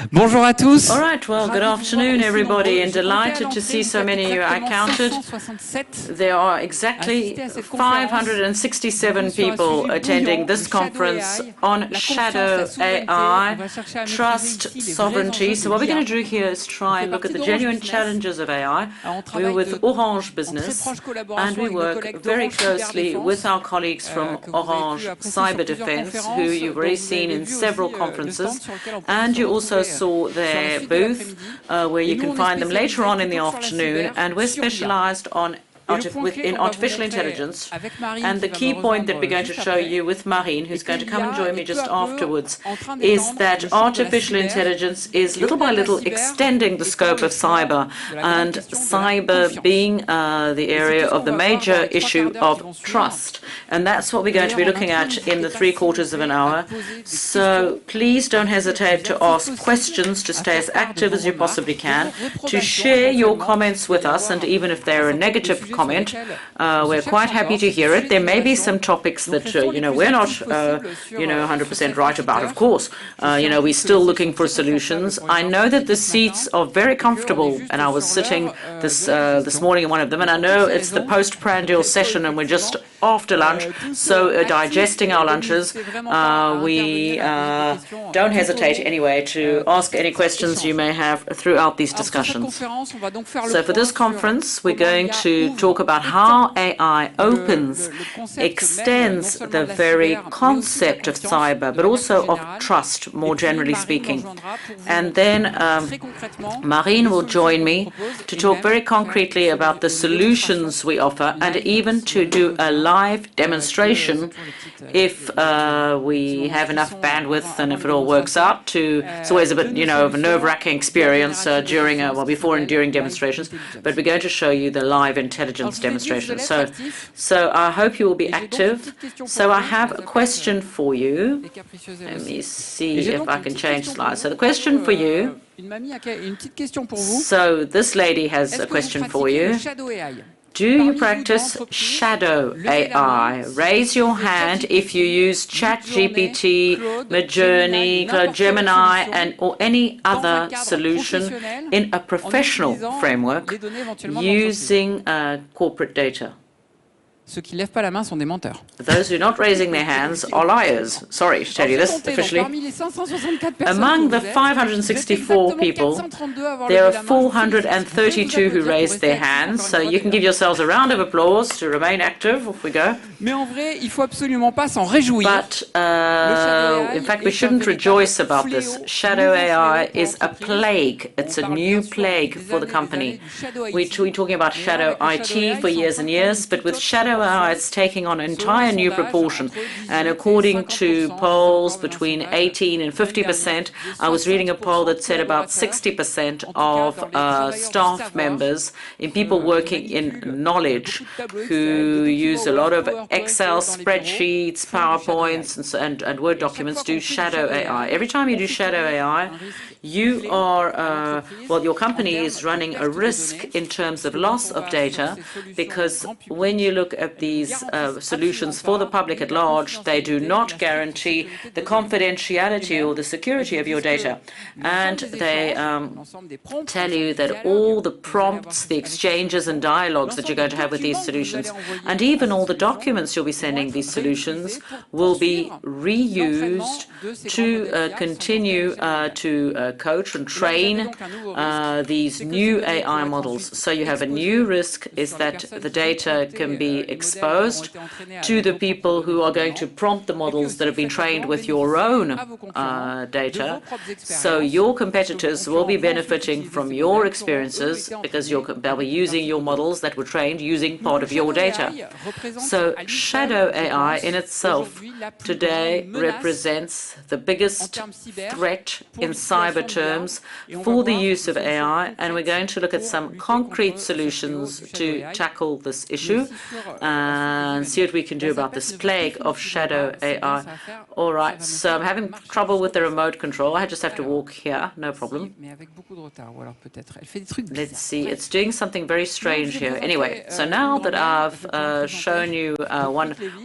Bonjour à tous. All right, well, good afternoon, everybody, and delighted to see so many of you. I counted. There are exactly 567 people attending this conference on Shadow AI, Trust, Sovereignty. So what we're going to do here is try and look at the genuine challenges of AI. We're with Orange Business, and we work very closely with our colleagues from Orange Cyber Defense, who you've already seen in several conferences, and you also saw their booth where you can find them later on in the afternoon, and we're specialized in artificial intelligence. And the key point that we're going to show you with Marine, who's going to come and join me just afterwards, is that artificial intelligence is little by little extending the scope of cyber, and cyber being the area of the major issue of trust. And that's what we're going to be looking at in the 3/4 of an hour. So please don't hesitate to ask questions, to stay as active as you possibly can, to share your comments with us, and even if they're a negative comment, we're quite happy to hear it. There may be some topics that we're not 100% right about, of course. We're still looking for solutions. I know that the seats are very comfortable, and I was sitting this morning in one of them, and I know it's the postprandial session and we're just after lunch, so digesting our lunches. We don't hesitate anyway to ask any questions you may have throughout these discussions. So for this conference, we're going to talk about how AI opens, extends the very concept of cyber, but also of trust, more generally speaking. And then Marine will join me to talk very concretely about the solutions we offer, and even to do a live demonstration if we have enough bandwidth and if it all works out. It's always a bit, of a nerve-wracking experience before and during demonstrations, but we're going to show you the live intelligence demonstration. So I hope you will be active. So I have a question for you. Let me see if I can change slides. So the question for you. So this lady has a question for you. Do you practice shadow AI? Raise your hand if you use ChatGPT, Midjourney, Claude Gemini, or any other solution in a professional framework using corporate data. Ceux qui lèvent pas la main sont des menteurs. Those who are not raising their hands are liars. Sorry to tell you this officially. Among the 564 people, there are 432 who raised their hands, so you can give yourselves a round of applause to remain active. Off we go. Mais en vrai, il faut absolument pas s'en réjouir. But in fact, we shouldn't rejoice about this. Shadow AI is a plague. It's a new plague for the company. We're talking about shadow IT for years and years, but with shadow AI, it's taking on an entire new proportion. And according to polls between 18 and 50%, I was reading a poll that said about 60% of staff members, in people working in knowledge, who use a lot of Excel spreadsheets, PowerPoints, and Word documents, do shadow AI. Every time you do shadow AI, you are, your company is running a risk in terms of loss of data, because when you look at these solutions for the public at large, they do not guarantee the confidentiality or the security of your data. And they tell you that all the prompts, the exchanges and dialogues that you're going to have with these solutions, and even all the documents you'll be sending these solutions, will be reused to continue to coach and train these new AI models. So you have a new risk, is that the data can be exposed to the people who are going to prompt the models that have been trained with your own data. So your competitors will be benefiting from your experiences, because they'll be using your models that were trained using part of your data. So shadow AI in itself today represents the biggest threat in cyber terms for the use of AI, and we're going to look at some concrete solutions to tackle this issue and see what we can do about this plague of shadow AI. All right, so I'm having trouble with the remote control. I just have to walk here, no problem. Let's see, it's doing something very strange here. Anyway, so now that I've shown you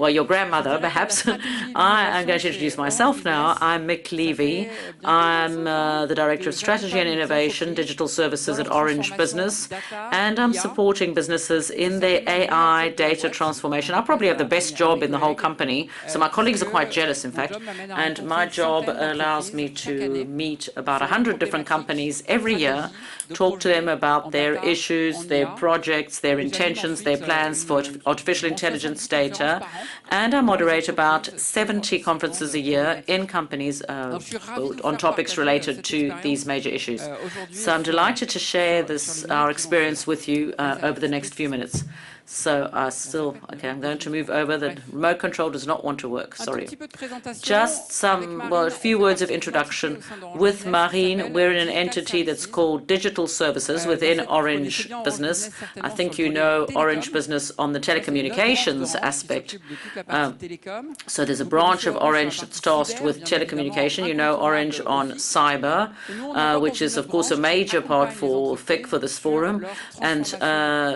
your grandmother, perhaps, I am going to introduce myself now. I'm Mick Levy. I'm the Director of Strategy and Innovation, Digital Services at Orange Business, and I'm supporting businesses in their AI data transformation. I probably have the best job in the whole company, so my colleagues are quite jealous, in fact, and my job allows me to meet about 100 different companies every year, talk to them about their issues, their projects, their intentions, their plans for artificial intelligence data, and I moderate about 70 conferences a year in companies on topics related to these major issues. So I'm delighted to share our experience with you over the next few minutes. So I'm going to move over. The remote control does not want to work, sorry. Just a few words of introduction. With Marine, we're in an entity that's called Digital Services within Orange Business. I think you know Orange Business on the telecommunications aspect. So there's a branch of Orange that's tasked with telecommunication. You know Orange on cyber, which is, of course, a major part for FIC for this forum. And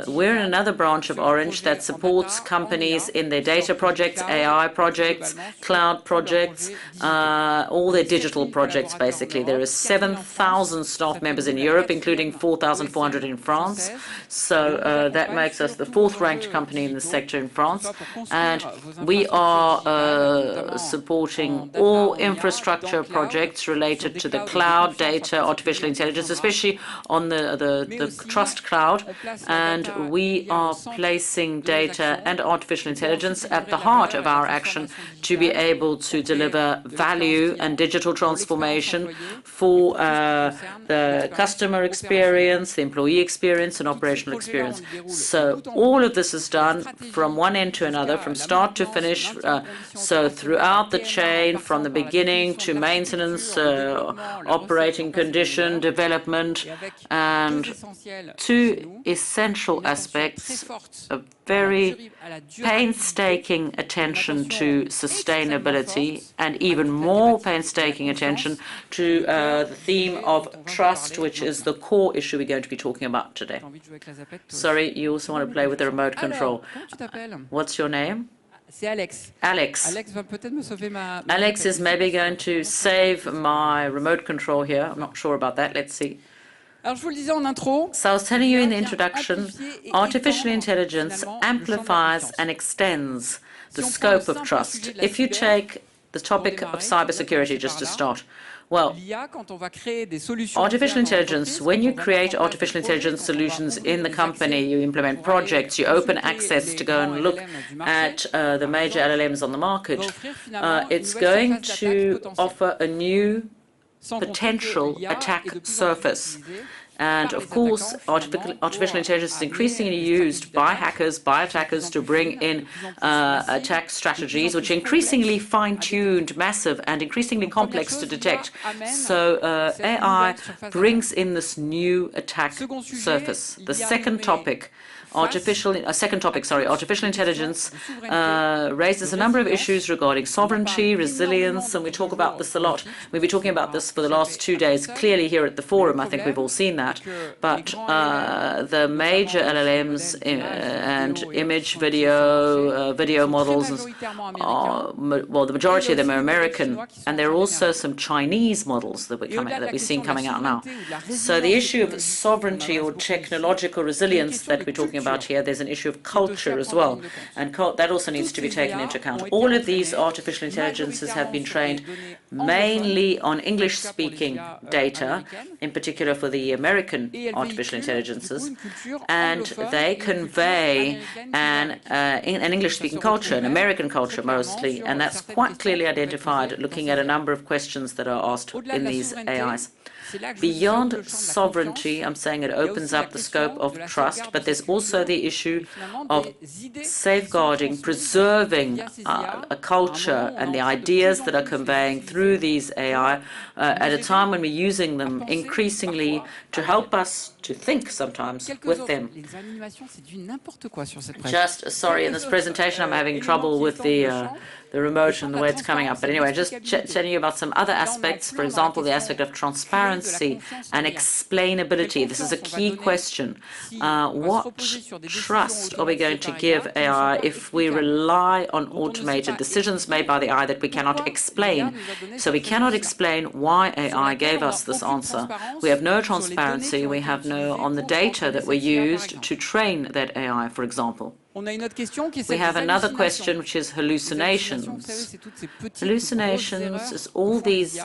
we're in another branch of Orange that supports companies in their data projects, AI projects, cloud projects, all their digital projects, basically. There are 7,000 staff members in Europe, including 4,400 in France. So that makes us the fourth-ranked company in the sector in France. And we are supporting all infrastructure projects related to the cloud, data, artificial intelligence, especially on the Trust Cloud. And we are placing data and artificial intelligence at the heart of our action to be able to deliver value and digital transformation for the customer experience, the employee experience, and operational experience. So all of this is done from one end to another, from start to finish. So throughout the chain, from the beginning to maintenance, operating condition, development, and two essential aspects of very painstaking attention to sustainability and even more painstaking attention to the theme of trust, which is the core issue we're going to be talking about today. Sorry, you also want to play with the remote control. What's your name? Alex. Alex is maybe going to save my remote control here. I'm not sure about that. Let's see. So I was telling you in the introduction, artificial intelligence amplifies and extends the scope of trust. If you take the topic of cybersecurity just to start, well, artificial intelligence, when you create artificial intelligence solutions in the company, you implement projects, you open access to go and look at the major LLMs on the market, it's going to offer a new potential attack surface. And of course, artificial intelligence is increasingly used by hackers, by attackers to bring in attack strategies, which are increasingly fine-tuned, massive, and increasingly complex to detect. So AI brings in this new attack surface. The second topic, artificial intelligence raises a number of issues regarding sovereignty, resilience, and we talk about this a lot. We've been talking about this for the last 2 days, clearly here at the forum. I think we've all seen that. But the major LLMs and image, video models, well, the majority of them are American, and there are also some Chinese models that we're seeing coming out now. So the issue of sovereignty or technological resilience that we're talking about here, there's an issue of culture as well, and that also needs to be taken into account. All of these artificial intelligences have been trained mainly on English-speaking data, in particular for the American artificial intelligences, and they convey an English-speaking culture, an American culture mostly, and that's quite clearly identified looking at a number of questions that are asked in these AIs. Beyond sovereignty, I'm saying it opens up the scope of trust, but there's also the issue of safeguarding, preserving a culture and the ideas that are conveying through these AI at a time when we're using them increasingly to help us to think sometimes with them. Just sorry, in this presentation I'm having trouble with the the remote and the way it's coming up. But anyway, just telling you about some other aspects. For example, the aspect of transparency and explainability. This is a key question. What trust are we going to give AI if we rely on automated decisions made by the AI that we cannot explain? So we cannot explain why AI gave us this answer. We have no transparency. We have no on the data that were used to train that AI, for example. We have another question, which is hallucinations. Hallucinations is all these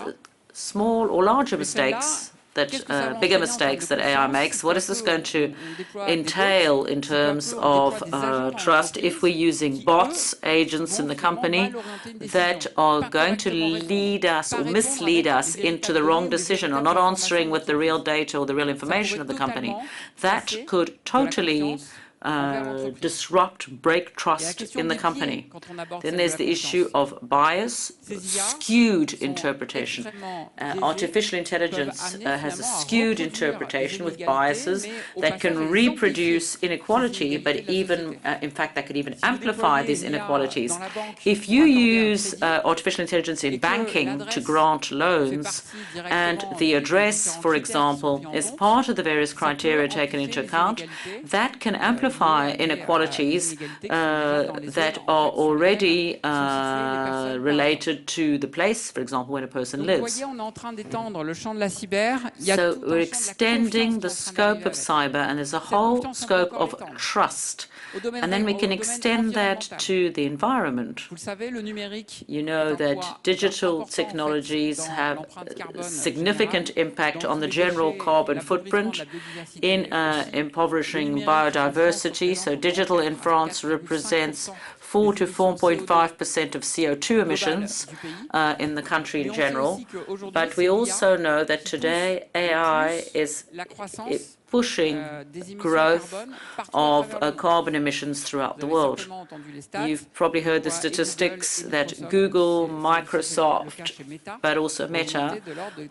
small or larger mistakes, bigger mistakes that AI makes. What is this going to entail in terms of trust if we're using bots, agents in the company that are going to lead us or mislead us into the wrong decision or not answering with the real data or the real information of the company? That could totally break trust in the company. Then there's the issue of bias, skewed interpretation. Artificial intelligence has a skewed interpretation with biases that can reproduce inequality, but even, in fact, that could even amplify these inequalities. If you use artificial intelligence in banking to grant loans, and the address, for example, is part of the various criteria taken into account, that can amplify inequalities that are already related to the place, for example, where a person lives. So we're extending the scope of cyber, and there's a whole scope of trust. And then we can extend that to the environment. You know that digital technologies have a significant impact on the general carbon footprint in impoverishing biodiversity. So digital in France represents 4 to 4.5% of CO2 emissions in the country in general. But we also know that today AI is pushing growth of carbon emissions throughout the world. You've probably heard the statistics that Google, Microsoft, but also Meta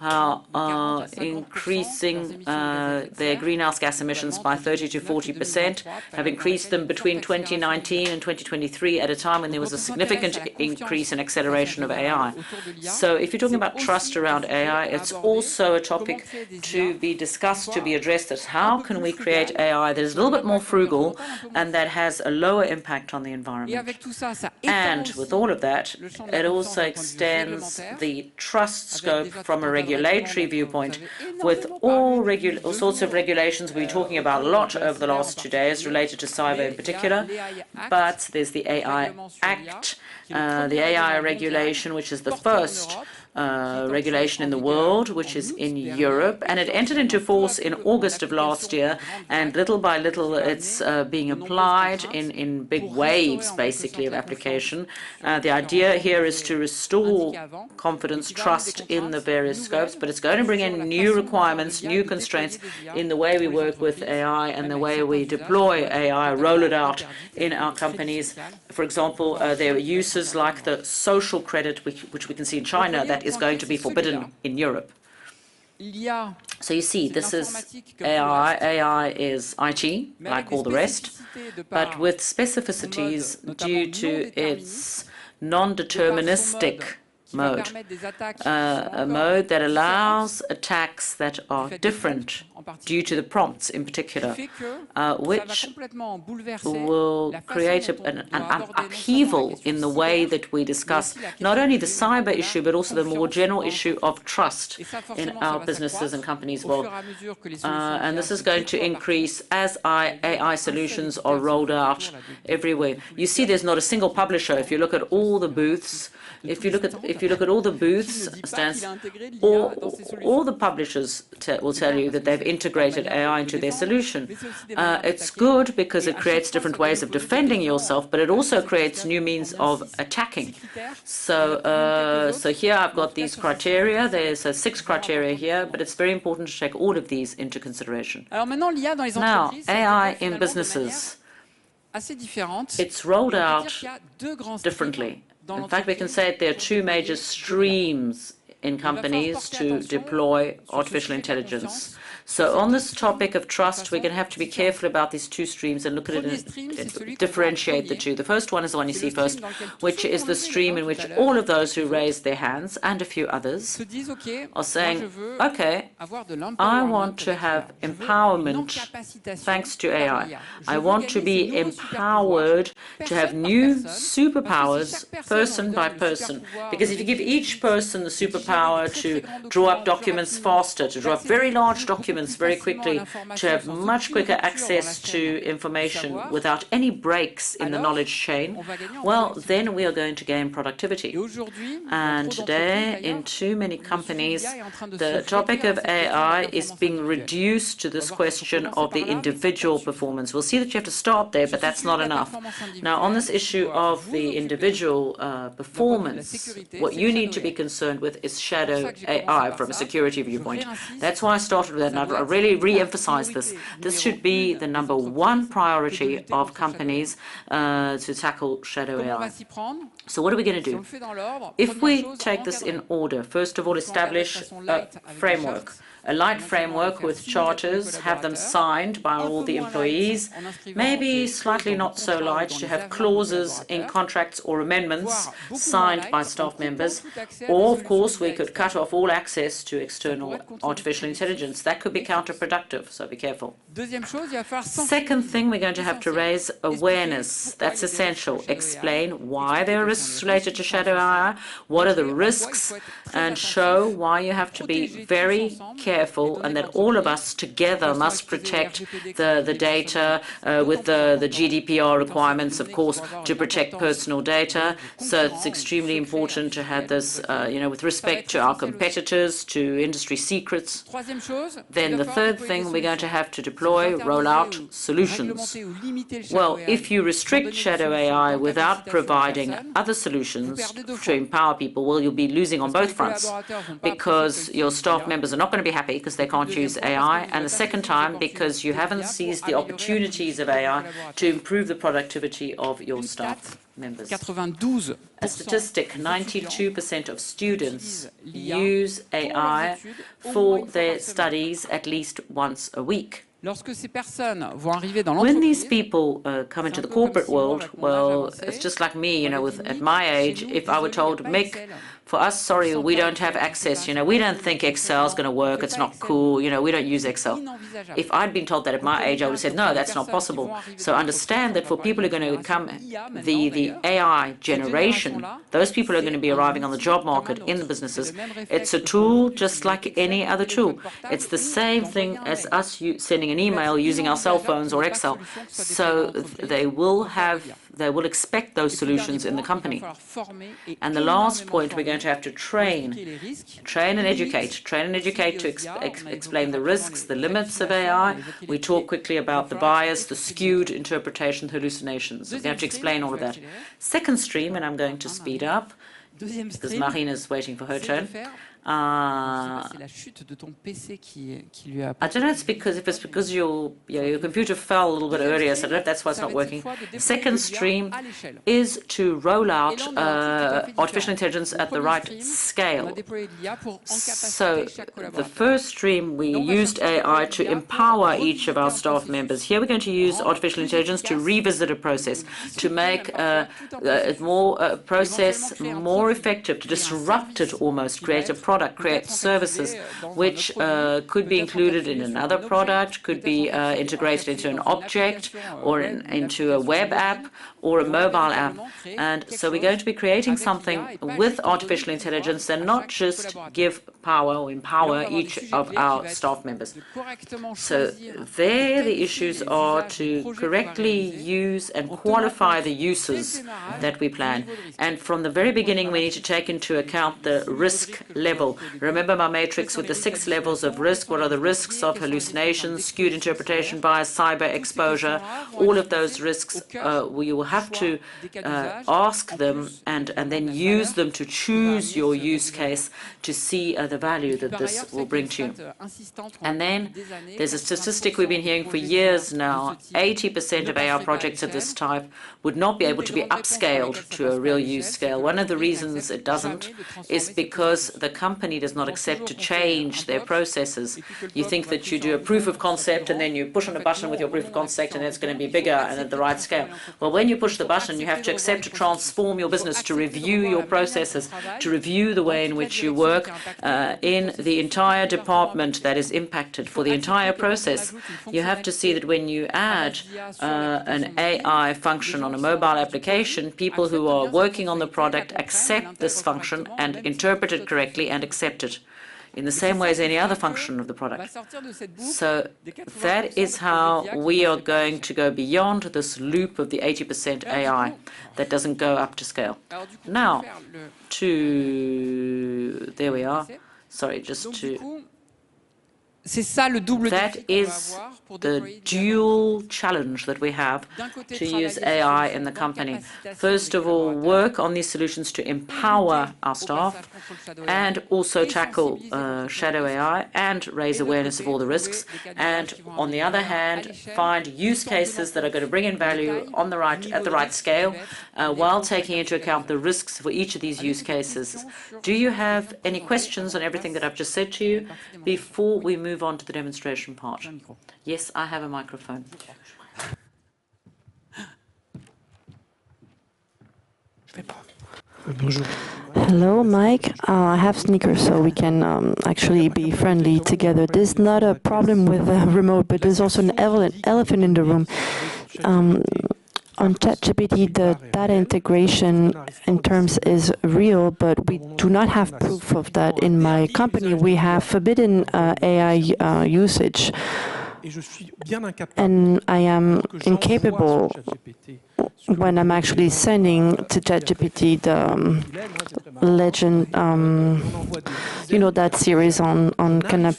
are increasing their greenhouse gas emissions by 30 to 40%, have increased them between 2019 and 2023 at a time when there was a significant increase in acceleration of AI. So if you're talking about trust around AI, it's also a topic to be discussed, to be addressed. How can we create AI that is a little bit more frugal and that has a lower impact on the environment? And with all of that, it also extends the trust scope from a regulatory viewpoint with all sorts of regulations we've been talking about a lot over the last 2 days related to cyber in particular. But there's the AI Act, the AI regulation, which is the first regulation in the world, which is in Europe, and it entered into force in August of last year, and little by little it's being applied in big waves, basically, of application. The idea here is to restore confidence, trust in the various scopes, but it's going to bring in new requirements, new constraints in the way we work with AI and the way we deploy AI, roll it out in our companies. For example, there are uses like the social credit, which we can see in China, that is going to be forbidden in Europe. So you see, this is AI. AI is IT, like all the rest, but with specificities due to its non-deterministic mode, a mode that allows attacks that are different due to the prompts in particular, which will create an upheaval in the way that we discuss not only the cyber issue, but also the more general issue of trust in our businesses and companies. And this is going to increase as AI solutions are rolled out everywhere. You see, there's not a single publisher. If you look at all the booths, if you look at all the booths, stands, all the publishers will tell you that they've integrated AI into their solution. It's good because it creates different ways of defending yourself, but it also creates new means of attacking. So here I've got these criteria. There's 6 criteria here, but it's very important to take all of these into consideration. Now, AI in businesses, it's rolled out differently. In fact, we can say that there are 2 major streams in companies to deploy artificial intelligence. So on this topic of trust, we're going to have to be careful about these two streams and look at it and differentiate the two. The first one is the one you see first, which is the stream in which all of those who raised their hands and a few others are saying, okay, I want to have empowerment thanks to AI. I want to be empowered to have new superpowers person by person. Because if you give each person the superpower to draw up documents faster, to draw up very large documents very quickly, to have much quicker access to information without any breaks in the knowledge chain, well, then we are going to gain productivity. And today, in too many companies, the topic of AI is being reduced to this question of the individual performance. We'll see that you have to start there, but that's not enough. Now, on this issue of the individual performance, what you need to be concerned with is shadow AI from a security viewpoint. That's why I started with that, and I really re-emphasize this. This should be the #1 priority of companies to tackle shadow AI. So what are we going to do? If we take this in order, first of all, establish a framework. A light framework with charters, have them signed by all the employees, maybe slightly not so light, to have clauses in contracts or amendments signed by staff members, or of course we could cut off all access to external artificial intelligence. That could be counterproductive, so be careful. Second thing, we're going to have to raise awareness. That's essential. Explain why there are risks related to shadow AI, what are the risks, and show why you have to be very careful and that all of us together must protect the data with the GDPR requirements, of course, to protect personal data. So it's extremely important to have this, with respect to our competitors, to industry secrets. Then the third thing, we're going to have to deploy, roll out solutions. Well, if you restrict shadow AI without providing other solutions to empower people, well, you'll be losing on both fronts, because your staff members are not going to be happy because they can't use AI, and the second time because you haven't seized the opportunities of AI to improve the productivity of your staff members. A statistic, 92% of students use AI for their studies at least once a week. When these people come into the corporate world, well, it's just like me, at my age, if I were told, Mick, for us, sorry, we don't have access, we don't think Excel is going to work, it's not cool, we don't use Excel. If I'd been told that at my age, I would have said, no, that's not possible. So understand that for people who are going to become the AI generation, those people are going to be arriving on the job market in the businesses. It's a tool just like any other tool. It's the same thing as us sending an email using our cell phones or Excel. So they will expect those solutions in the company. And the last point, we're going to have to train and educate to explain the risks, the limits of AI. We talk quickly about the bias, the skewed interpretation, hallucinations. We're going to have to explain all of that. Second stream, and I'm going to speed up because Marine is waiting for her turn. I don't know if it's because your computer fell a little bit earlier, so I don't know if that's why it's not working. The second stream is to roll out artificial intelligence at the right scale. So the first stream, we used AI to empower each of our staff members. Here we're going to use artificial intelligence to revisit a process, to make a process more effective, to disrupt it almost, create a product, create services which could be included in another product, could be integrated into an object or into a web app or a mobile app. And so we're going to be creating something with artificial intelligence and not just give power or empower each of our staff members. So there the issues are to correctly use and qualify the uses that we plan. And from the very beginning, we need to take into account the risk level. Remember my matrix with the 6 levels of risk. What are the risks of hallucinations, skewed interpretation, bias, cyber exposure? All of those risks you will have to ask them and then use them to choose your use case to see the value that this will bring to you. And then there's a statistic we've been hearing for years now. 80% of AI projects of this type would not be able to be upscaled to a real use scale. One of the reasons it doesn't is because the company does not accept to change their processes. You think that you do a proof of concept and then you push on a button with your proof of concept and it's going to be bigger and at the right scale. Well, when you push the button, you have to accept to transform your business, to review your processes, to review the way in which you work in the entire department that is impacted for the entire process. You have to see that when you add an AI function on a mobile application, people who are working on the product accept this function and interpret it correctly and accept it in the same way as any other function of the product. So that is how we are going to go beyond this loop of the 80% AI that doesn't go up to scale. Now, there we are. Sorry, just to... That is the dual challenge that we have to use AI in the company. First of all, work on these solutions to empower our staff and also tackle shadow AI and raise awareness of all the risks. And on the other hand, find use cases that are going to bring in value at the right scale while taking into account the risks for each of these use cases. Do you have any questions on everything that I've just said to you before we move on to the demonstration part? Yes, I have a microphone. Hello, Mike. I have sneakers, so we can actually be friendly together. There's not a problem with the remote, but there's also an elephant in the room. On ChatGPT, the data integration in terms is real, but we do not have proof of that. In my company, we have forbidden AI usage, and I am incapable when I'm actually sending to ChatGPT the legend, that series on Canal+.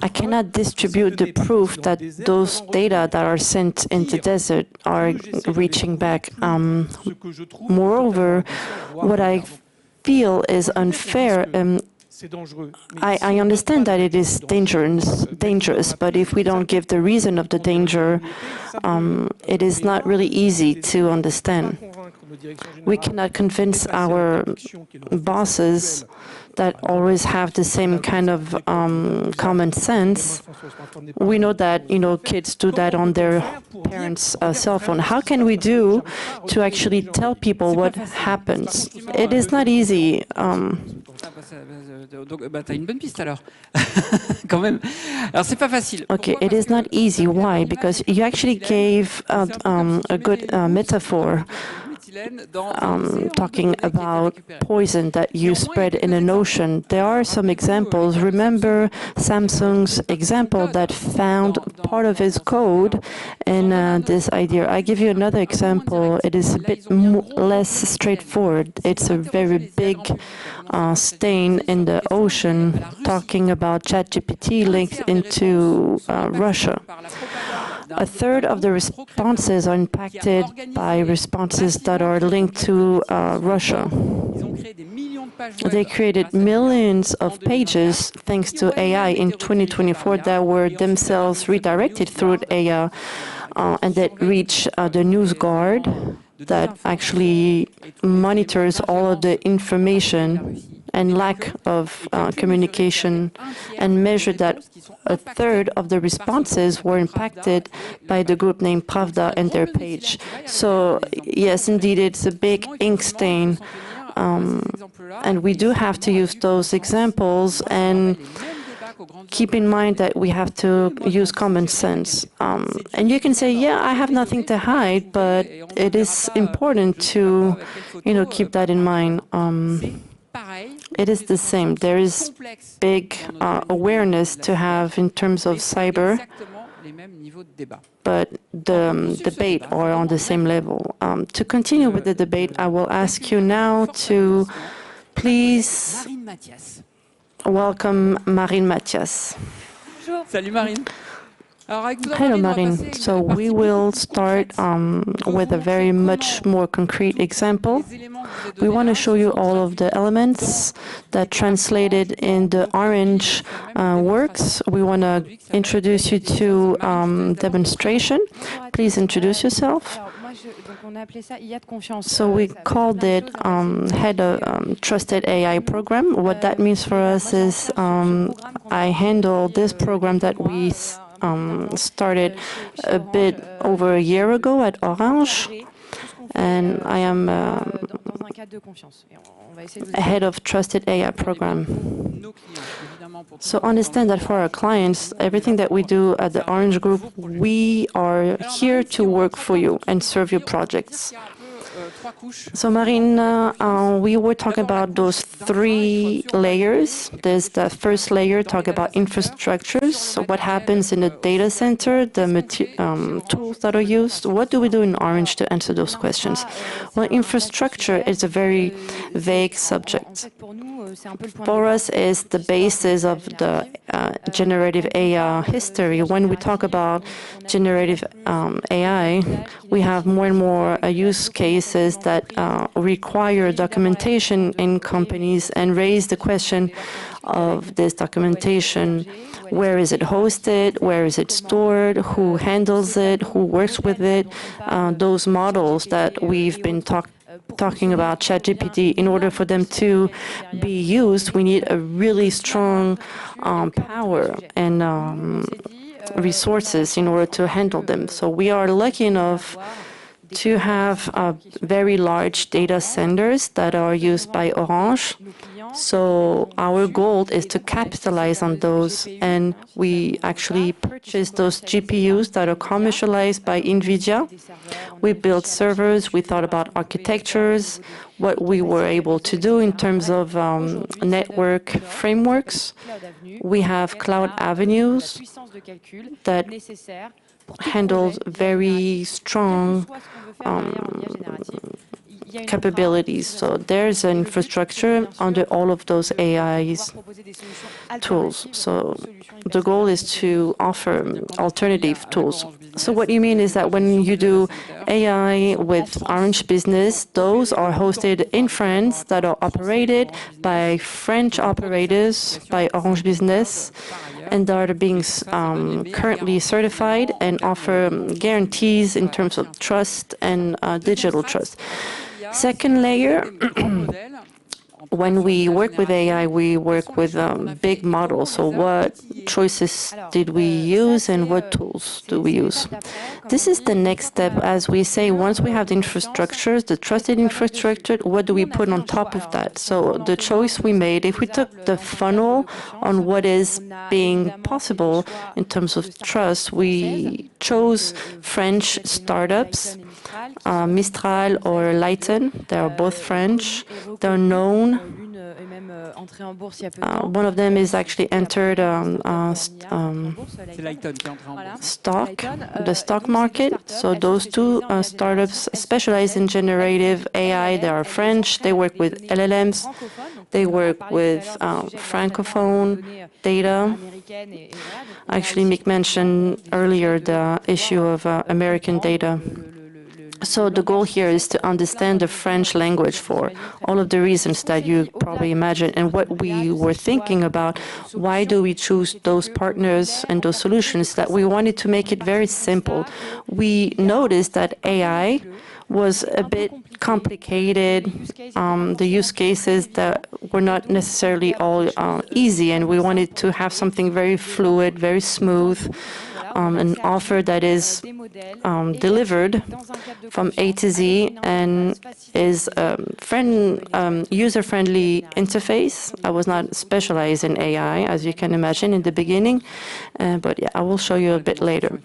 I cannot distribute the proof that those data that are sent into the desert are reaching back. Moreover, what I feel is unfair. I understand that it is dangerous, but if we don't give the reason of the danger, it is not really easy to understand. We cannot convince our bosses that always have the same kind of common sense. We know that kids do that on their parents' cell phone. How can we do to actually tell people what happens? It is not easy. Okay, it is not easy. Why? Because you actually gave a good metaphor. Talking about poison that you spread in an ocean. There are some examples. Remember Samsung's example that found part of his code in this idea. I give you another example. It is a bit less straightforward. It's a very big stain in the ocean, talking about ChatGPT linked into Russia. A third of the responses are impacted by responses that are linked to Russia. They created millions of pages thanks to AI in 2024 that were themselves redirected through AI and that reach the News Guard that actually monitors all of the information and lack of communication, and measured that a third of the responses were impacted by the group named Pravda and their page. So yes, indeed, it's a big ink stain, and we do have to use those examples and keep in mind that we have to use common sense. And you can say, yeah, I have nothing to hide, but it is important to, keep that in mind. It is the same. There is big awareness to have in terms of cyber, but the debate are on the same level. To continue with the debate, I will ask you now to please welcome Marine Mathias. Salut Marine. Hello, Marine. So we will start with a very much more concrete example. We want to show you all of the elements that translated in the orange works. We want to introduce you to demonstration. Please introduce yourself. So we called it Head of Trusted AI Program. What that means for us is I handle this program that we started a bit over a year ago at Orange, and I am head of Trusted AI Program. So understand that for our clients, everything that we do at the Orange Group, we are here to work for you and serve your projects. So Marine, we were talking about those 3 layers. There's the first layer, talk about infrastructures, so what happens in the data center, the tools that are used. What do we do in Orange to answer those questions? Well, infrastructure is a very vague subject. For us, is the basis of the generative AI history. When we talk about generative AI, we have more and more use cases that require documentation in companies and raise the question of this documentation. Where is it hosted? Where is it stored? Who handles it? Who works with it? Those models that we've been talking about, ChatGPT, in order for them to be used, we need a really strong power and resources in order to handle them. So we are lucky enough to have very large data centers that are used by Orange. So our goal is to capitalize on those, and we actually purchased those GPUs that are commercialized by NVIDIA. We built servers, we thought about architectures, what we were able to do in terms of network frameworks. We have cloud avenues that handles very strong capabilities. So there's an infrastructure under all of those AI's tools. So the goal is to offer alternative tools. So what you mean is that when you do AI with Orange Business, those are hosted in France that are operated by French operators, by Orange Business, and that are being currently certified and offer guarantees in terms of trust and digital trust. Second layer, when we work with AI, we work with big models. So what choices did we use and what tools do we use? This is the next step. As we say, once we have the infrastructures, the trusted infrastructure, what do we put on top of that? So the choice we made, if we took the funnel on what is being possible in terms of trust, we chose French startups, Mistral or Lighten. They are both French. They're known. One of them is actually entered the stock market. So those 2 startups specialize in generative AI. They are French. They work with LLMs. They work with Francophone data. Actually, Mick mentioned earlier the issue of American data. So the goal here is to understand the French language for all of the reasons that you probably imagine. And what we were thinking about, why do we choose those partners and those solutions, that we wanted to make it very simple. We noticed that AI was a bit complicated. The use cases that were not necessarily all easy, and we wanted to have something very fluid, very smooth, an offer that is delivered from A to Z and is a user-friendly interface. I was not specialized in AI, as you can imagine, in the beginning, but yeah, I will show you a bit later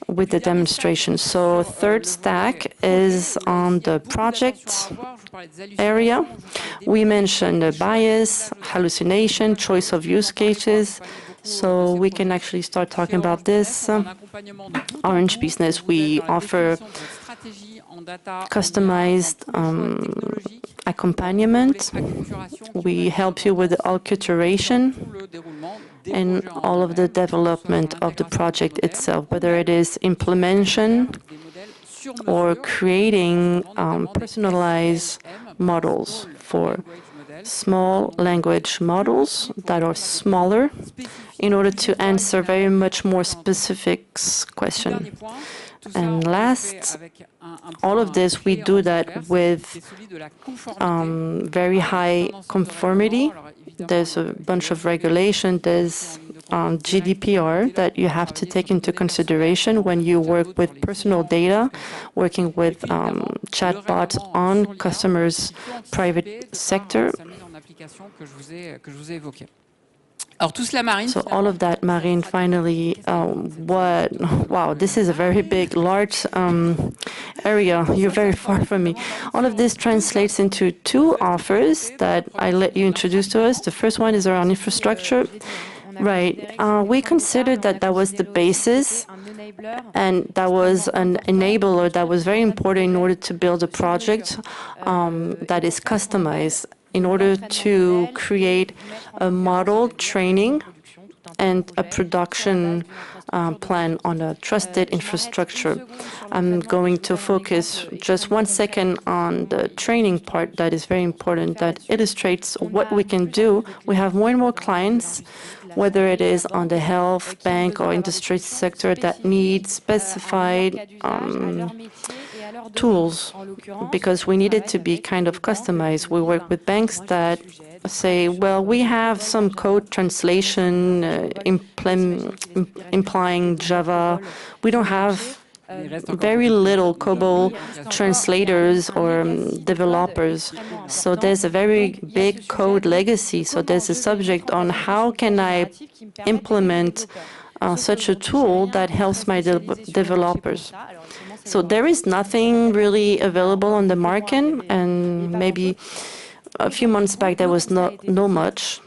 with the demonstration. So third stack is on the project area. We mentioned the bias, hallucination, choice of use cases. So we can actually start talking about this. Orange Business, we offer customized accompaniment. We help you with the acculturation in all of the development of the project itself, whether it is implementation or creating personalized models for small language models that are smaller in order to answer very much more specific questions. And last, all of this, we do that with very high conformity. There's a bunch of regulation. There's GDPR that you have to take into consideration when you work with personal data, working with chatbots on customers' private sector. So all of that, Marine, finally, wow, this is a very big, large area. You're very far from me. All of this translates into two offers that I let you introduce to us. The first one is around infrastructure. Right. We considered that that was the basis, and that was an enabler that was very important in order to build a project that is customized, in order to create a model training and a production plan on a trusted infrastructure. I'm going to focus just 1 second on the training part that is very important, that illustrates what we can do. We have more and more clients, whether it is on the health, bank, or industry sector, that need specified tools, because we need it to be kind of customized. We work with banks that say, well, we have some code translation implying Java. We don't have very little COBOL translators or developers. So there's a very big code legacy. So there's a subject on how can I implement such a tool that helps my developers. So there is nothing really available on the market, and maybe a few months back there was not much,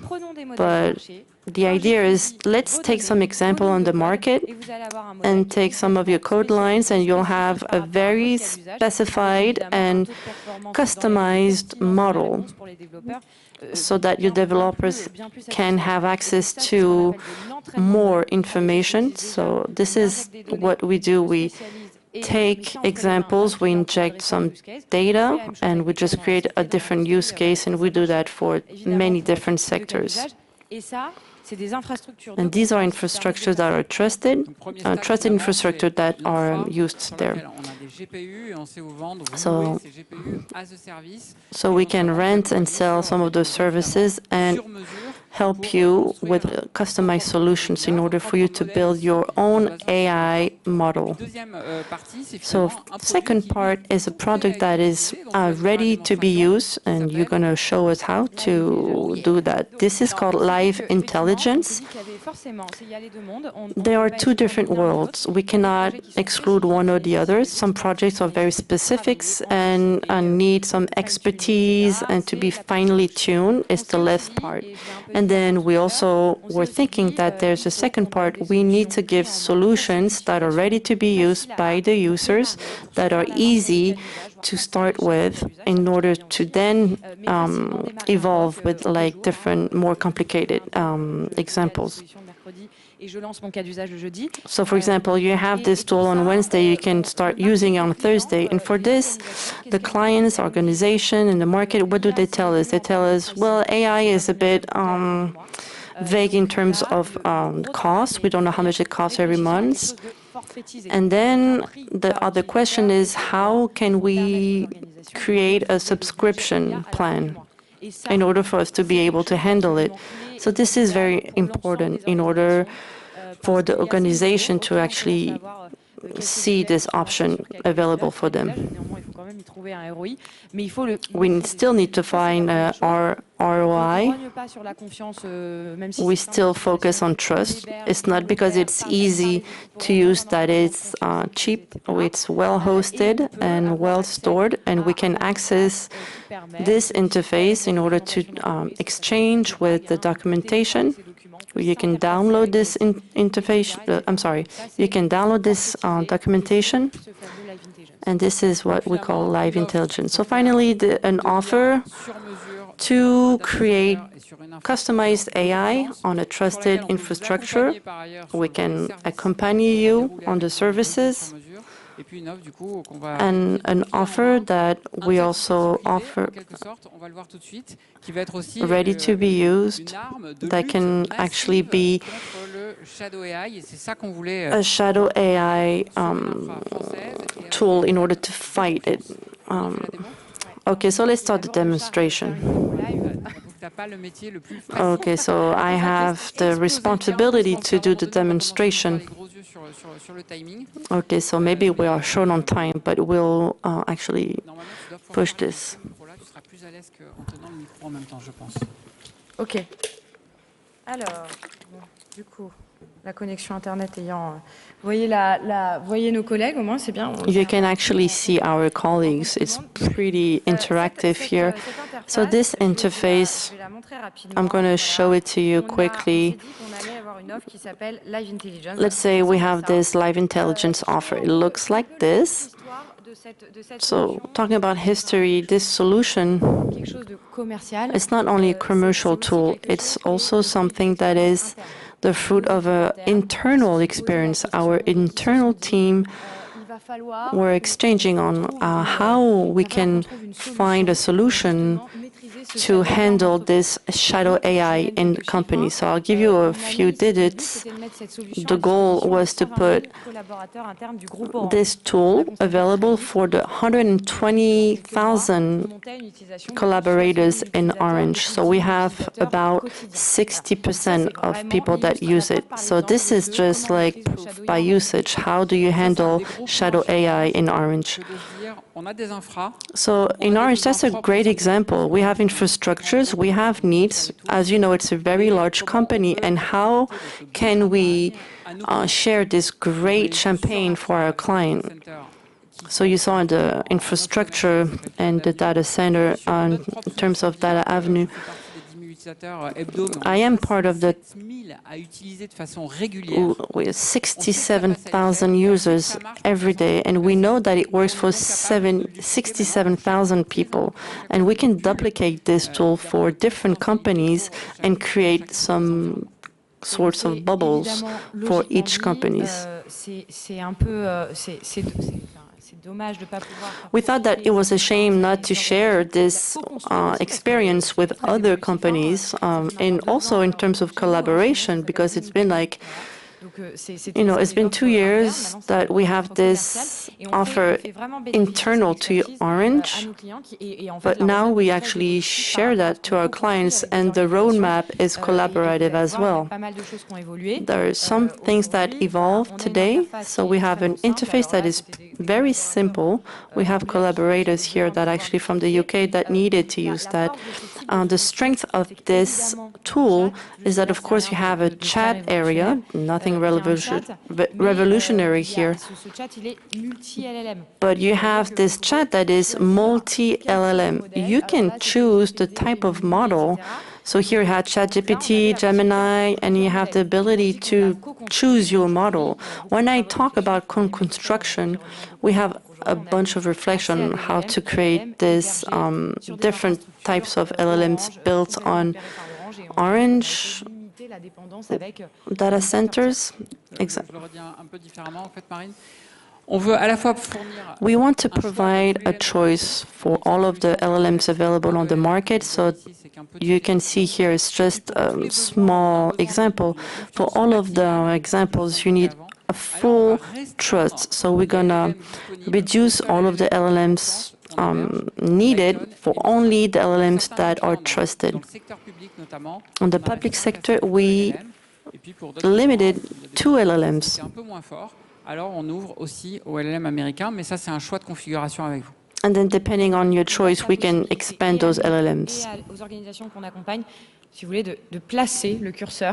but the idea is, let's take some example on the market and take some of your code lines, and you'll have a very specified and customized model so that your developers can have access to more information. So this is what we do. We take examples, we inject some data, and we just create a different use case, and we do that for many different sectors. And these are infrastructures that are trusted infrastructure that are used there. So we can rent and sell some of those services and help you with customized solutions in order for you to build your own AI model. So second part is a product that is ready to be used, and you're going to show us how to do that. This is called live intelligence. There are two different worlds. We cannot exclude one or the other. Some projects are very specific and need some expertise and to be finely tuned. Is the left part. And then we also were thinking that there's a second part. We need to give solutions that are ready to be used by the users, that are easy to start with, in order to then evolve with like different, more complicated examples. So, for example, you have this tool on Wednesday, you can start using it on Thursday. And for this, the clients, organization, and the market, what do they tell us? They tell us, well, AI is a bit vague in terms of cost. We don't know how much it costs every month. And then the other question is, how can we create a subscription plan in order for us to be able to handle it? So this is very important in order for the organization to actually see this option available for them. We still need to find our ROI. We still focus on trust. It's not because it's easy to use that it's cheap. It's well hosted and well stored, and we can access this interface in order to exchange with the documentation. You can download this interface. You can download this documentation, and this is what we call live intelligence. So finally, an offer to create customized AI on a trusted infrastructure. We can accompany you on the services, and an offer that we also offer ready to be used that can actually be a shadow AI tool in order to fight it. Okay, so let's start the demonstration. Okay, so I have the responsibility to do the demonstration. Okay, so maybe we are short on time, but we'll actually push this. Ok. Alors, bon, du coup, la connexion Internet ayant... voyez nos collègues, au moins, c'est bien. You can actually see our colleagues. It's pretty interactive here. So this interface, I'm going to show it to you quickly. Let's say we have this live intelligence offer. It looks like this. So talking about history, this solution is not only a commercial tool, it's also something that is the fruit of an internal experience. Our internal team were exchanging on how we can find a solution to handle this shadow AI in the company. So I'll give you a few digits. The goal was to put this tool available for the 120,000 collaborators in Orange. So we have about 60% of people that use it. So this is just like proof by usage. How do you handle shadow AI in Orange? So in Orange, that's a great example. We have infrastructures, we have needs. As you know, it's a very large company. And how can we share this great champagne for our client? So you saw in the infrastructure and the data center in terms of Data Avenue. I am part of the with 67,000 users every day, and we know that it works for 67,000 people. And we can duplicate this tool for different companies and create some sorts of bubbles for each companies. We thought that it was a shame not to share this experience with other companies, and also in terms of collaboration, because it's been like, it's been 2 years that we have this offer internal to Orange, but now we actually share that to our clients, and the roadmap is collaborative as well. There are some things that evolve today, so we have an interface that is very simple. We have collaborators here that actually from the UK that needed to use that. The strength of this tool is that, of course, you have a chat area, nothing revolutionary here. But you have this chat that is multi-LLM. You can choose the type of model. So here you have ChatGPT, Gemini, and you have the ability to choose your model. When I talk about construction, we have a bunch of reflection on how to create this different types of LLMs built on Orange data centers. We want to provide a choice for all of the LLMs available on the market. So you can see here it's just a small example. For all of the examples, you need a full trust. So we're going to reduce all of the LLMs needed for only the LLMs that are trusted. On the public sector, we limited 2 LLMs. And then depending on your choice, we can expand those LLMs.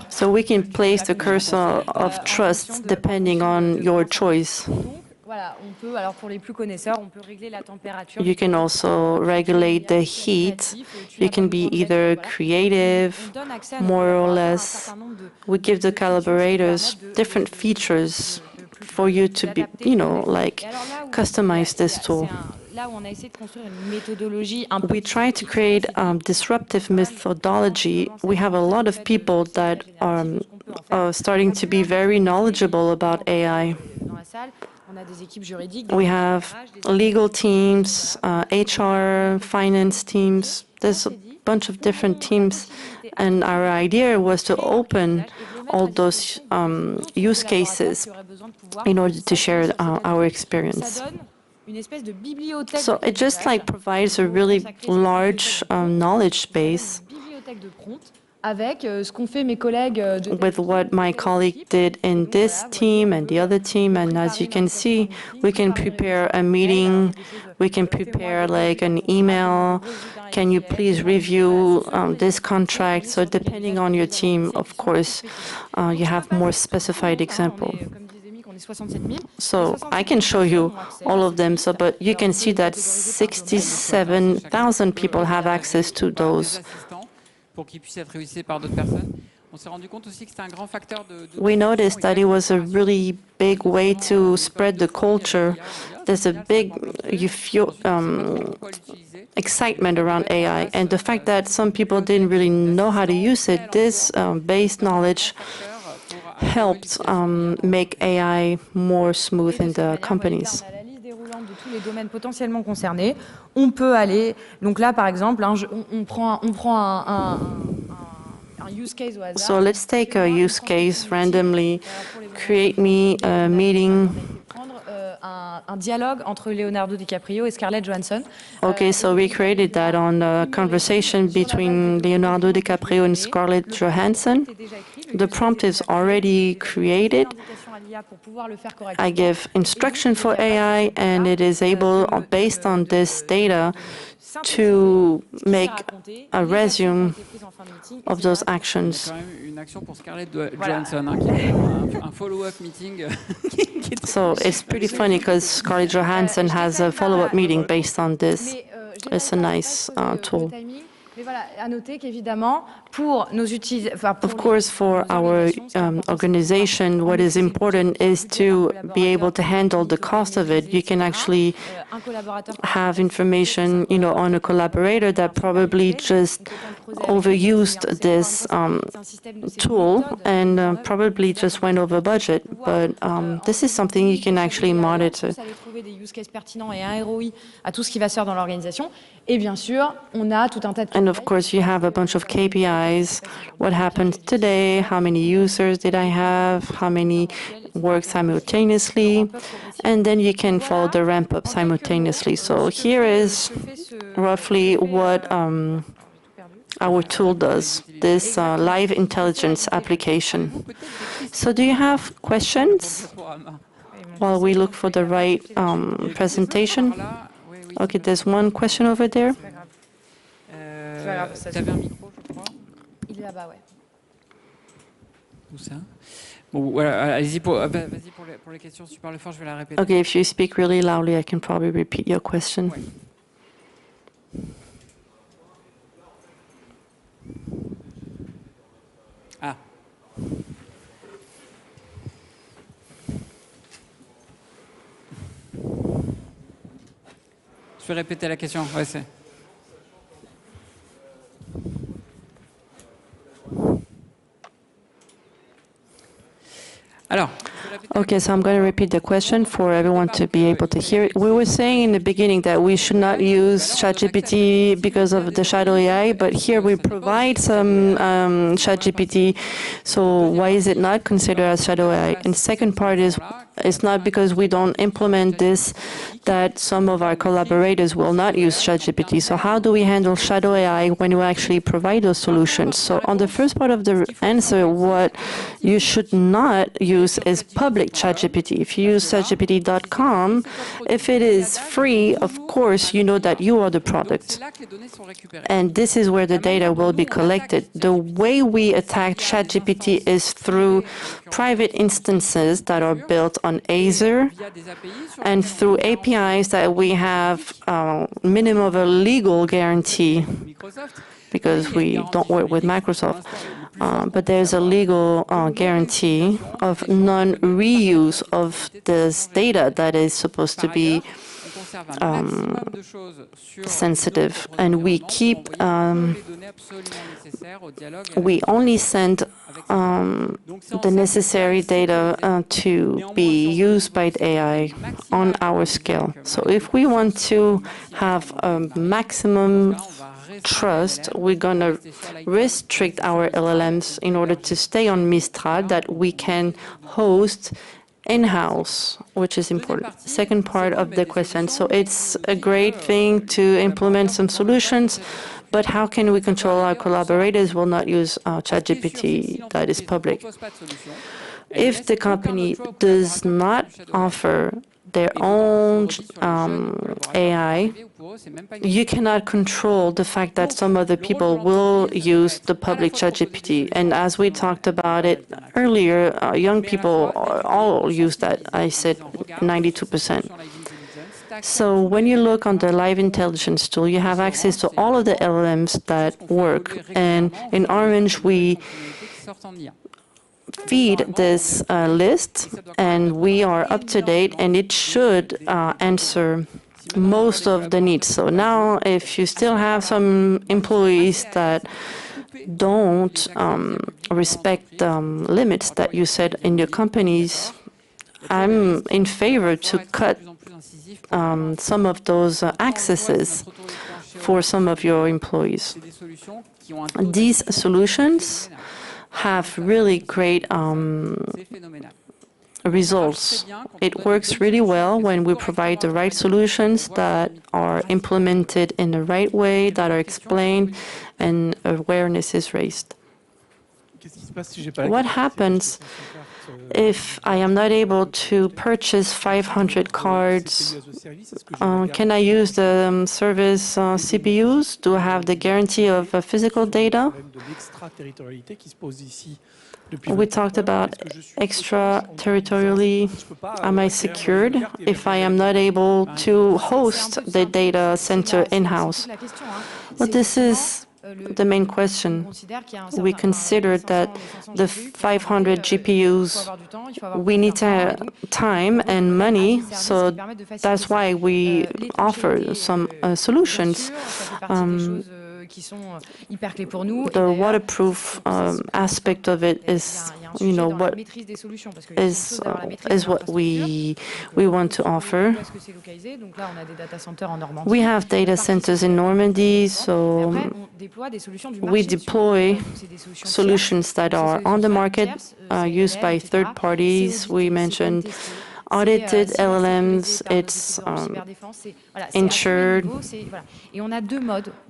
So we can place the cursor of trust depending on your choice. You can also regulate the heat. You can be either creative, more or less. We give the collaborators different features for you to be, like, customize this tool. We try to create disruptive methodology. We have a lot of people that are starting to be very knowledgeable about AI. We have legal teams, HR, finance teams. There's a bunch of different teams. And our idea was to open all those use cases in order to share our experience. So it just like provides a really large knowledge base with what my colleague did in this team and the other team. And as you can see, we can prepare a meeting, we can prepare like an email. Can you please review this contract? So depending on your team, of course, you have more specified example. So I can show you all of them, but you can see that 67,000 people have access to those. We noticed that it was a really big way to spread the culture. There's a big excitement around AI, and the fact that some people didn't really know how to use it, this base knowledge helped make AI more smooth in the companies. De tous les domaines potentiellement concernés, on peut aller. Donc là, par exemple, on prend un use case au hasard. So let's take a use case randomly. Create me a meeting. Un dialogue entre Leonardo DiCaprio et Scarlett Johansson. Okay, so we created that on a conversation between Leonardo DiCaprio and Scarlett Johansson. The prompt is already created. I give instruction for AI, and it is able, based on this data, to make a resume of those actions. So it's pretty funny because Scarlett Johansson has a follow-up meeting based on this. It's a nice tool. Of course, for our organization, what is important is to be able to handle the cost of it. You can actually have information, on a collaborator that probably just overused this tool and probably just went over budget. But this is something you can actually monitor. And of course, you have a bunch of KPIs. What happened today? How many users did I have? How many work simultaneously? And then you can follow the ramp up simultaneously. So here is roughly what our tool does, this live intelligence application. So do you have questions while we look for the right presentation? Okay, there's one question over there. Okay, if you speak really loudly, I can probably repeat your question. Ah. Je vais répéter la question. Ouais, c'est. Alors. Okay, so I'm going to repeat the question for everyone to be able to hear it. We were saying in the beginning that we should not use ChatGPT because of the shadow AI, but here we provide some ChatGPT. So why is it not considered as shadow AI? And the second part is, it's not because we don't implement this that some of our collaborators will not use ChatGPT. So how do we handle shadow AI when we actually provide those solutions? So on the first part of the answer, what you should not use is public ChatGPT. If you use ChatGPT.com, if it is free, of course, you know that you are the product. And this is where the data will be collected. The way we attack ChatGPT is through private instances that are built on Azure and through APIs that we have minimum of a legal guarantee because we don't work with Microsoft. But there's a legal guarantee of non-reuse of this data that is supposed to be sensitive, and we keep we only send the necessary data to be used by the AI on our scale. So if we want to have a maximum trust, we're going to restrict our LLMs in order to stay on Mistral that we can host in-house, which is important. Second part of the question. So it's a great thing to implement some solutions, but how can we control our collaborators will not use ChatGPT that is public? If the company does not offer their own AI, you cannot control the fact that some other people will use the public ChatGPT. And as we talked about it earlier, young people all use that. I said 92%. So when you look on the live intelligence tool, you have access to all of the LLMs that work. And in Orange, we feed this list, and we are up to date, and it should answer most of the needs. So now, if you still have some employees that don't respect limits that you set in your companies, I'm in favor to cut some of those accesses for some of your employees. These solutions have really great results. It works really well when we provide the right solutions that are implemented in the right way, that are explained, and awareness is raised. What happens if I am not able to purchase 500 cards? Can I use the service CPUs? Do I have the guarantee of physical data? We talked about extraterritorially. Am I secured if I am not able to host the data center in-house? Well, this is the main question. We consider that the 500 GPUs, we need time and money, so that's why we offer some solutions. The waterproof aspect of it is, what is what we want to offer. We have data centers in Normandy, so we deploy solutions that are on the market, used by third parties. We mentioned audited LLMs, it's insured,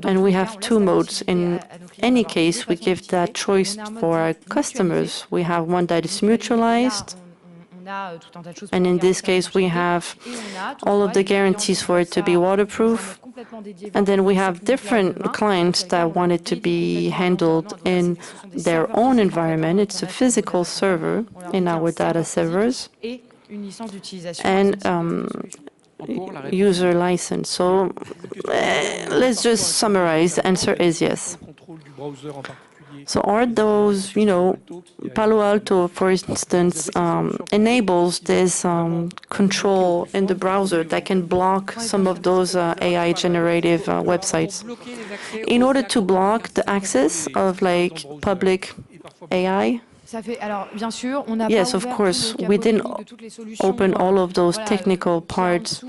and we have two modes. In any case, we give that choice for our customers. We have one that is mutualized, and in this case, we have all of the guarantees for it to be waterproof. And then we have different clients that want it to be handled in their own environment. It's a physical server in our data servers, and user license. So let's just summarize. The answer is yes. So are those, Palo Alto, for instance, enables this control in the browser that can block some of those AI generative websites. In order to block the access of public AI, yes, of course, we didn't open all of those technical parts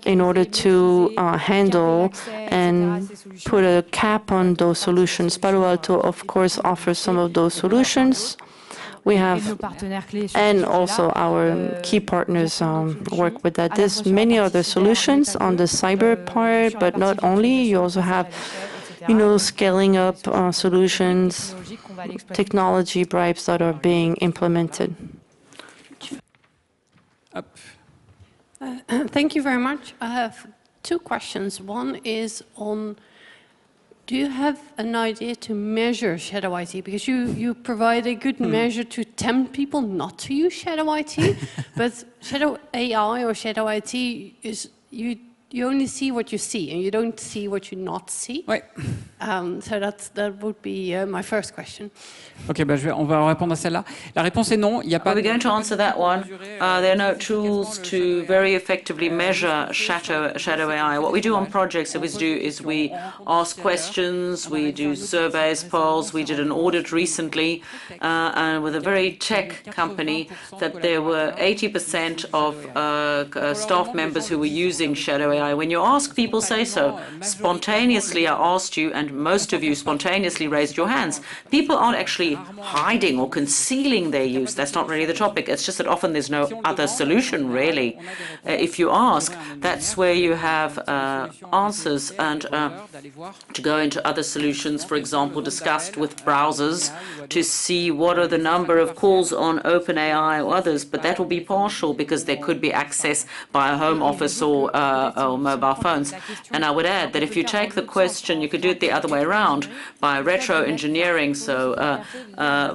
in order to handle and put a cap on those solutions. Palo Alto, of course, offers some of those solutions. We have, and also our key partners work with that. There's many other solutions on the cyber part, but not only. You also have scaling up solutions, technology bribes that are being implemented. Thank you very much. I have two questions. One is on, do you have an idea to measure shadow IT? Because you provide a good measure to tempt people not to use shadow IT, but shadow AI or shadow IT is, you you only see what you see, and you don't see what you not see. Ouais. So that would be my first question. Ok, bah on va répondre à celle-là. La réponse est non. Il n'y a pas. We're going to answer that one. There are no tools to very effectively measure shadow AI. What we do on projects is we ask questions, we do surveys, polls. We did an audit recently and with a very tech company that there were 80% of staff members who were using shadow AI. When you ask, people say so. Spontaneously, I asked you, and most of you spontaneously raised your hands. People aren't actually hiding or concealing their use. That's not really the topic. It's just that often there's no other solution, really. If you ask, that's where you have answers, and to go into other solutions, for example, discussed with browsers to see what are the number of calls on OpenAI or others, but that will be partial because there could be access by a home office or mobile phones. And I would add that if you take the question, you could do it the other way around by retro-engineering. So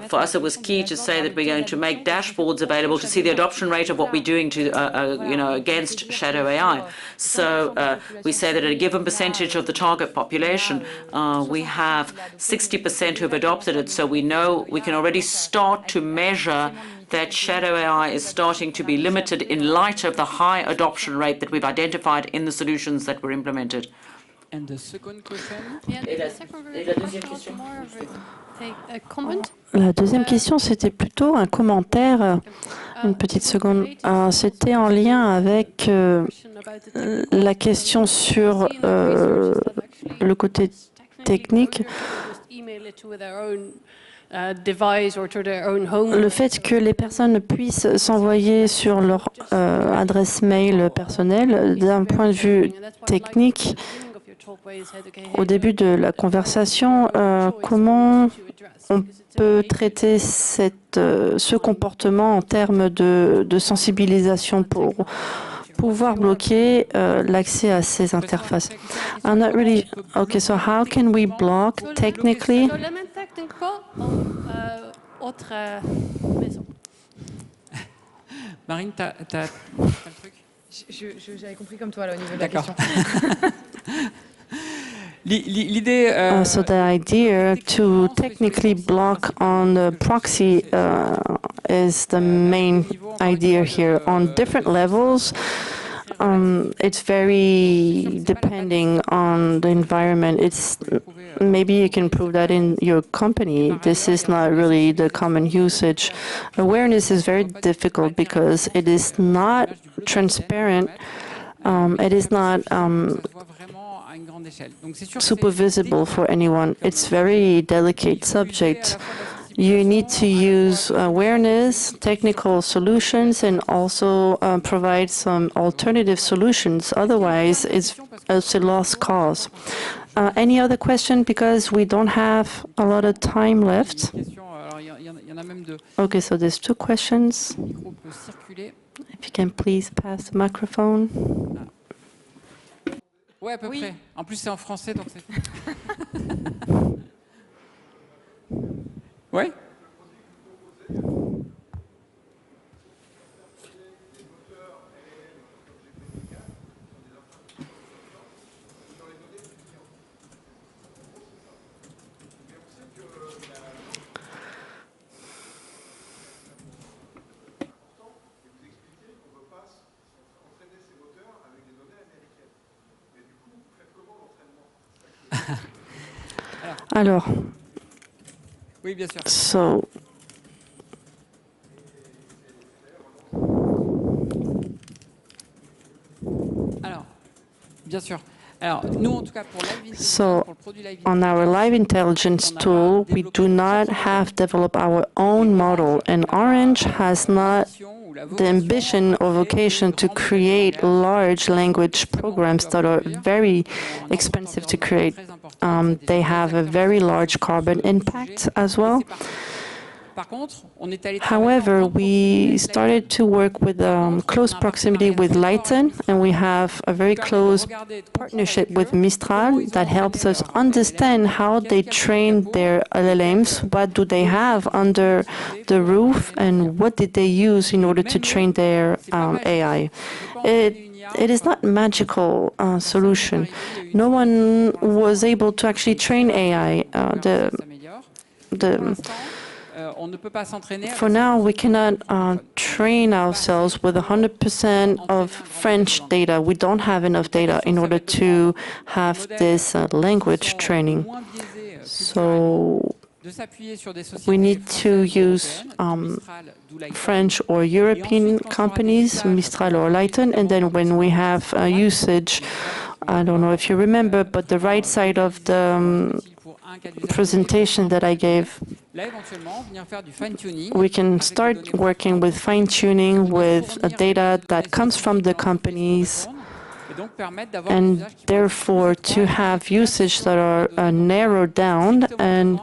for us, it was key to say that we're going to make dashboards available to see the adoption rate of what we're doing to, against shadow AI. So we say that at a given percentage of the target population, we have 60% who've adopted it. So we know we can already start to measure that shadow AI is starting to be limited in light of the high adoption rate that we've identified in the solutions that were implemented. And the second question? La deuxième question, c'était plutôt un commentaire, une petite seconde. C'était en lien avec la question sur le côté technique. Le fait que les personnes puissent s'envoyer sur leur adresse mail personnelle, d'un point de vue technique, au début de la conversation, comment on peut traiter ce comportement en termes de sensibilisation pour pouvoir bloquer l'accès à ces interfaces? I'm not really... Okay, so how can we block technically? Marine, t'as le truc? J'avais compris comme toi là, au niveau de la question. So the idea to technically block on the proxy is the main idea here. On different levels, it's very depending on the environment. Maybe you can prove that in your company. This is not really the common usage. Awareness is very difficult because it is not transparent. It is not super visible for anyone. It's very delicate subject. You need to use awareness, technical solutions, and also provide some alternative solutions. Otherwise, it's a lost cause. Any other question? Because we don't have a lot of time left. Okay, so there's two questions. If you can please pass the microphone. Ouais, à peu près. En plus, c'est en français, donc c'est... Ouais. Alors, oui, bien sûr. So, alors, bien sûr. Alors, nous, en tout cas, pour so on our live intelligence tool, we do not have developed our own model, and Orange has not the ambition or vocation to create large language programs that are very expensive to create. They have a very large carbon impact as well. However, we started to work with close proximity with Lighten, and we have a very close partnership with Mistral that helps us understand how they train their LLMs, what do they have under the roof, and what did they use in order to train their AI. it is not magical solution. No one was able to actually train AI. For now, we cannot train ourselves with 100% of French data. We don't have enough data in order to have this language training. So we need to use French or European companies, Mistral or Lighton, and then when we have usage, I don't know if you remember, but the right side of the presentation that I gave, we can start working with fine-tuning with data that comes from the companies, and therefore to have usage that are narrowed down. And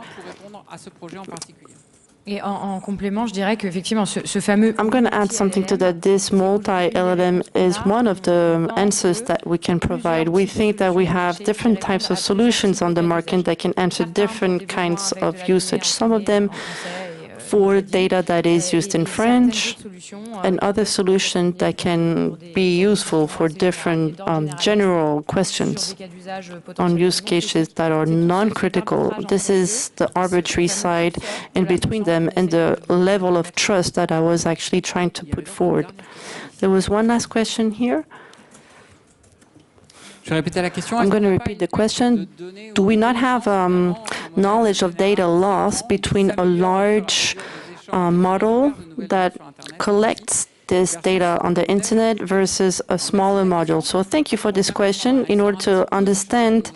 Et en complément, je dirais qu'effectivement, ce fameux... I'm going to add something to that. This multi-LLM is one of the answers that we can provide. We think that we have different types of solutions on the market that can answer different kinds of usage. Some of them for data that is used in French, and other solutions that can be useful for different general questions on use cases that are non-critical. This is the arbitrary side in between them and the level of trust that I was actually trying to put forward. There was one last question here. I'm going to repeat the question. Do we not have knowledge of data loss between a large model that collects this data on the internet versus a smaller module? So thank you for this question. In order to understand,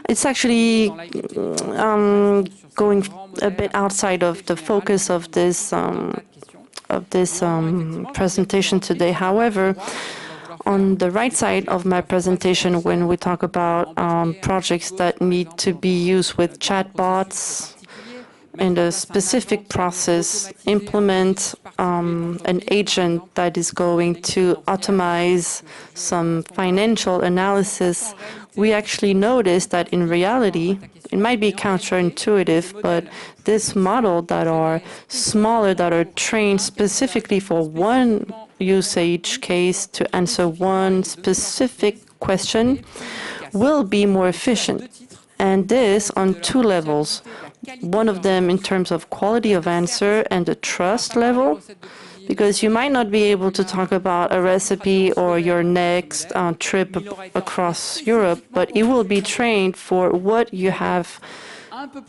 it's actually going a bit outside of the focus of this presentation today. However, on the right side of my presentation, when we talk about projects that need to be used with chatbots and a specific process, implement an agent that is going to automate some financial analysis, we actually noticed that in reality, it might be counterintuitive, but this model that are smaller, that are trained specifically for one usage case to answer one specific question, will be more efficient. And this on two levels. One of them in terms of quality of answer and the trust level, because you might not be able to talk about a recipe or your next trip across Europe, but it will be trained for what you have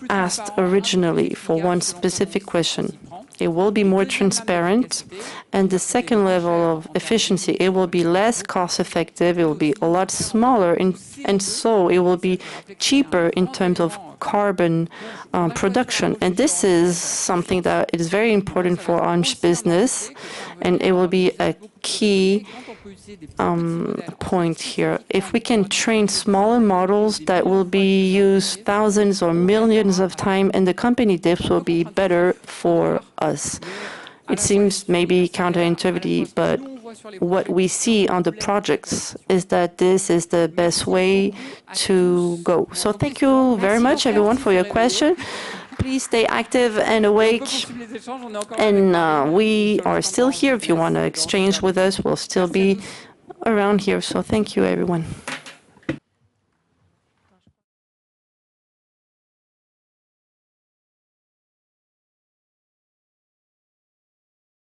asked originally for one specific question. It will be more transparent. And the second level of efficiency, it will be less cost-effective, it will be a lot smaller, and so it will be cheaper in terms of carbon production. And this is something that is very important for Orange Business, and it will be a key point here. If we can train smaller models that will be used thousands or millions of times in the company, this will be better for us. It seems maybe counterintuitive, but what we see on the projects is that this is the best way to go. So thank you very much, everyone, for your question. Please stay active and awake. And we are still here. If you want to exchange with us, we'll still be around here. So thank you, everyone.